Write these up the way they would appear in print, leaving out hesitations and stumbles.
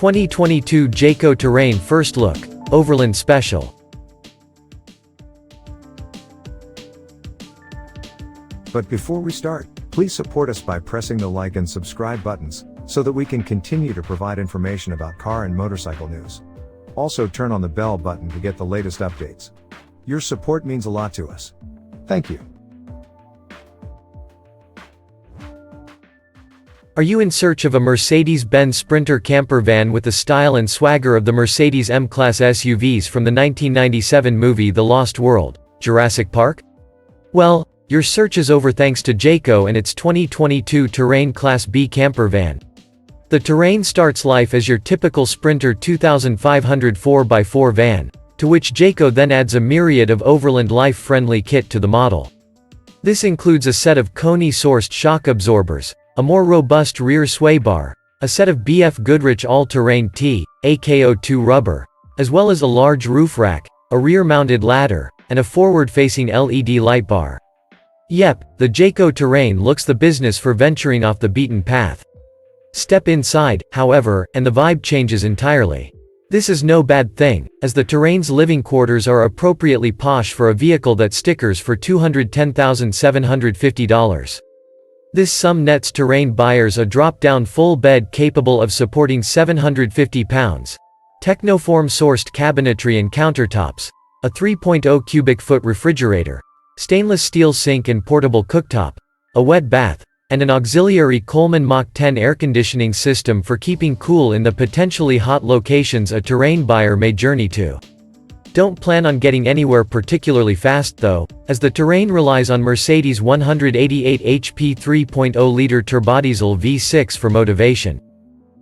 2022 Jayco Terrain First Look, Overland Special. But before we start, please support us by pressing the like and subscribe buttons, so that we can continue to provide information about car and motorcycle news. Also turn on the bell button to get the latest updates. Your support means a lot to us. Thank you. Are you in search of a Mercedes-Benz Sprinter camper van with the style and swagger of the Mercedes M-Class SUVs from the 1997 movie The Lost World, Jurassic Park? Well, your search is over thanks to Jayco and its 2022 Terrain Class B camper van. The Terrain starts life as your typical Sprinter 2500 4x4 van, to which Jayco then adds a myriad of overland-life friendly kit to the model. This includes a set of Koni-sourced shock absorbers, a more robust rear sway bar, a set of BFGoodrich All Terrain T, AKO2 rubber, as well as a large roof rack, a rear-mounted ladder, and a forward-facing LED light bar. Yep, the Jayco Terrain looks the business for venturing off the beaten path. Step inside, however, and the vibe changes entirely. This is no bad thing, as the Terrain's living quarters are appropriately posh for a vehicle that stickers for $210,750. This sum nets Terrain buyers a drop-down full bed capable of supporting 750 pounds, Tecnoform-sourced cabinetry and countertops, a 3.0 cubic foot refrigerator, stainless steel sink and portable cooktop, a wet bath, and an auxiliary Coleman-Mach 10 air conditioning system for keeping cool in the potentially hot locations a Terrain buyer may journey to. Don't plan on getting anywhere particularly fast though, as the Terrain relies on Mercedes' 188 HP 3.0-liter turbodiesel V6 for motivation.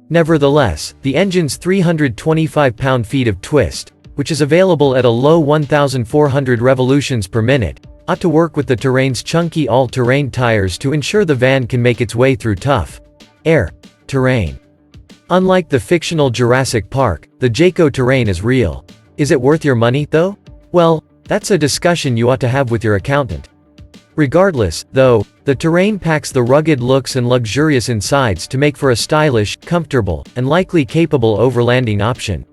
Nevertheless, the engine's 325 pound-feet of twist, which is available at a low 1,400 revolutions per minute, ought to work with the Terrain's chunky all-terrain tires to ensure the van can make its way through tough air terrain. Unlike the fictional Jurassic Park, the Jayco Terrain is real. Is it worth your money, though? Well, that's a discussion you ought to have with your accountant. Regardless, though, the Terrain packs the rugged looks and luxurious insides to make for a stylish, comfortable, and likely capable overlanding option.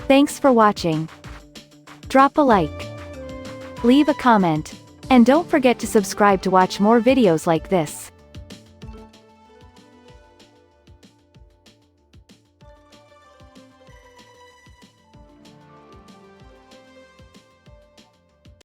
Thanks for watching. Drop a like, leave a comment, and don't forget to subscribe to watch more videos like this.